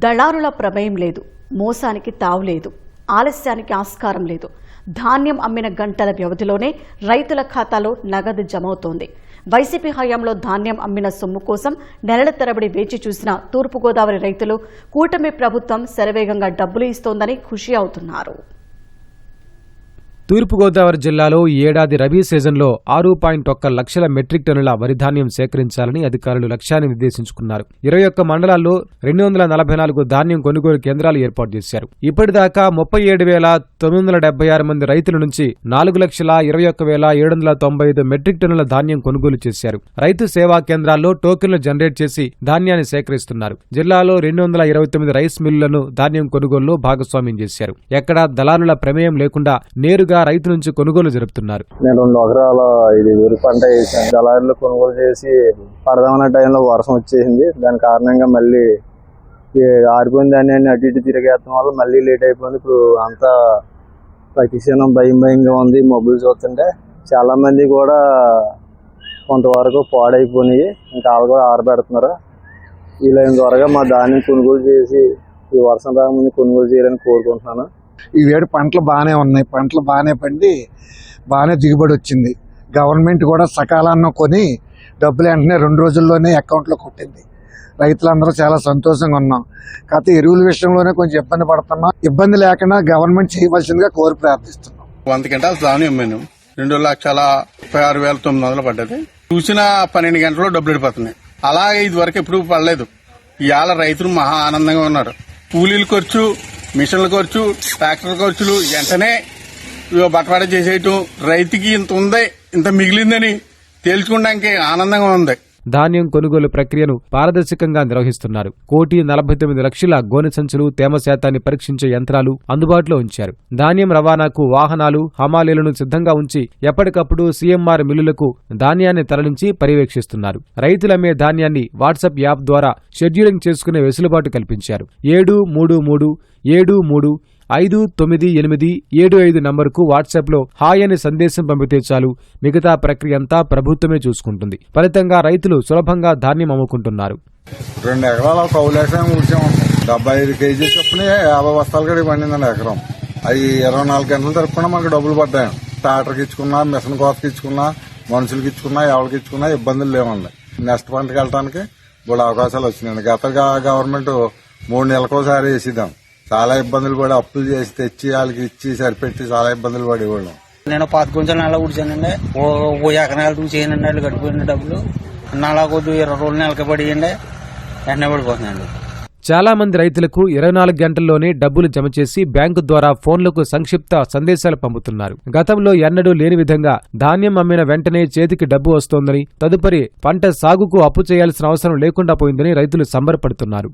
దళారుల ప్రమేయం లేదు, మోసానికి తావు లేదు, ఆలస్యానికి ఆస్కారం లేదు. ధాన్యం అమ్మిన గంటల వ్యవధిలోనే రైతుల ఖాతాలో నగదు జమవుతోంది. వైసీపీ హయాంలో ధాన్యం అమ్మిన సొమ్ము కోసం నెలల తరబడి వేచి చూసిన తూర్పుగోదావరి రైతులు కూటమి ప్రభుత్వం శరవేగంగా డబ్బులు ఇస్తోందని ఖుషి అవుతున్నారు. తూర్పుగోదావరి జిల్లాలో ఈ ఏడాది రబీ సీజన్లో 6.1 లక్షల మెట్రిక్ టన్నుల వరిధాన్యం సేకరించాలని అధికారులు లక్ష్యాన్ని నిర్దేశించుకున్నారు. 21 మండలాల్లో 244 ధాన్యం కొనుగోలు కేంద్రాలు ఏర్పాటు చేశారు. ఇప్పటిదాకా 37,976 మంది రైతుల నుంచి 4,21,795 మెట్రిక్ టన్నుల ధాన్యం కొనుగోలు చేశారు. రైతు సేవా కేంద్రాల్లో టోకెన్లు జనరేట్ చేసి ధాన్యాన్ని సేకరిస్తున్నారు. జిల్లాలో 229 రైస్ మిల్లులను ధాన్యం కొనుగోలులో భాగస్వామ్యం చేశారు. ఎక్కడా దళారుల ప్రమేయం లేకుండా నేరుగా రైతు నుంచి కొనుగోలు జరుపుతున్నారు. నేను 2 ఎకరాల ఇది వరి పంట వేసాను. దళారులు కొనుగోలు చేసి పడదామన్న టైంలో వర్షం వచ్చేసింది. దాని కారణంగా మళ్ళీ ఆరిపోయిన ధాన్యాన్ని అటు ఇటు తిరిగేయడం వల్ల మళ్ళీ లేట్ అయిపోయింది. ఇప్పుడు అంతా ప్రతిక్షణం భయంగా ఉంది. మొబైల్ చూస్తుంటే చాలా మంది కూడా కొంతవరకు పాడైపోయినాయి. ఇంకా వాళ్ళు కూడా ఆరబెడుతున్నారు. వీలైన త్వరగా మా ధాన్యం కొనుగోలు చేసి ఈ వర్షం రాకముందు కొనుగోలు చేయాలని కోరుకుంటున్నాను. ఈ వేడు పంటలు బాగానే ఉన్నాయి. పంటలు బాగానే పండి బాగానే దిగుబడి వచ్చింది. గవర్నమెంట్ కూడా సకాలంలో కొని డబ్బులు వెంటనే 2 రోజుల్లోనే అకౌంట్లో కొట్టింది. రైతులందరూ చాలా సంతోషంగా ఉన్నాం. కాకపోతే ఎరువుల విషయంలోనే కొంచెం ఇబ్బంది పడుతున్నాం. ఇబ్బంది లేకుండా గవర్నమెంట్ చేయవలసిందిగా కోరి ప్రార్థిస్తున్నాం. 100 క్వింటాల్స్ ధాన్యం అమ్మాను. 2,36,900 పడ్డది. చూసిన 12 గంటల్లో డబ్బులు వెళ్ళిపోతున్నాయి. అలాగే ఇది వరకు ఎప్పుడు పడలేదు. ఇవాళ రైతులు మహా ఆనందంగా ఉన్నారు. కూలీల ఖర్చు, మిషన్ల ఖర్చు, ట్రాక్టర్ ఖర్చులు వెంటనే బట్టబడ చేసేయటం, రైతుకి ఇంత ఉంది, ఇంత మిగిలిందని తేల్చుకోవడానికి ఆనందంగా ఉంది. ధాన్యం కొనుగోలు ప్రక్రియను పారదర్శకంగా నిర్వహిస్తున్నారు. 1,49,00,000 గోనె సంచులు, తేమ శాతాన్ని పరీక్షించే యంత్రాలు అందుబాటులో ఉంచారు. ధాన్యం రవాణాకు వాహనాలు, హమాలీలను సిద్ధంగా ఉంచి ఎప్పటికప్పుడు సీఎంఆర్ మిల్లులకు ధాన్యాన్ని తరలించి పర్యవేక్షిస్తున్నారు. రైతులమ్మే ధాన్యాన్ని వాట్సాప్ యాప్ ద్వారా షెడ్యూలింగ్ చేసుకునే వెసులుబాటు కల్పించారు. 73373598575 నంబరుకు వాట్సాప్లో హాయ్ అని సందేశం పంపితే చాలు. మిగతా ప్రక్రియ అంతా ప్రభుత్వమే చూసుకుంటుంది. ఫలితంగా రైతులు సులభంగా ధాన్యం అమ్ముకుంటున్నారు. 2 ఎకరాల కౌలేసం కూర్చాము. 75 కేజీలు చొప్పున 50 బస్తాలు కూడా పండిందండి ఎకరం. అవి 24 గంటల తరపున మనకు డబ్బులు పడ్డాయి. ట్రాక్టర్కి ఇచ్చుకున్నా, మిషన్ కోతకి ఇచ్చుకున్నా, మనుషులకి ఇచ్చుకున్నా, ఎవరికి ఇచ్చుకున్నా ఇబ్బందులు లేవండి. నెక్స్ట్ పంటకి వెళ్ళడానికి కూడా అవకాశాలు వచ్చినాయండి. గత గవర్నమెంట్ 3 నెలలకోసారి వేసిద్దాం. చాలా ఇబ్బందులు పడి అప్పులు చేసి తెచ్చి వాళ్ళకి ఇచ్చి సరిపెట్టి చాలా ఇబ్బందులు పడేవాళ్ళం. నేను 10 గుంజలు నెల కూర్చానండి. ఓ ఎకరాలు చేయండి వాళ్ళు గడిపోయిన డబ్బులు నెల కొద్ది 20 రోజులు నెలకి పడియండి వెంటనే పడిపోతున్నాయండి. చాలా మంది రైతులకు 24 గంటల్లోనే డబ్బులు జమ చేసి బ్యాంకు ద్వారా ఫోన్లకు సంక్షిప్త సందేశాలు పంపుతున్నారు. గతంలో ఎన్నడూ లేని విధంగా ధాన్యం అమ్మిన వెంటనే చేతికి డబ్బు వస్తోందని, తదుపరి పంట సాగుకు అప్పు చేయాల్సిన అవసరం లేకుండా పోయిందని రైతులు సంబరపడుతున్నారు.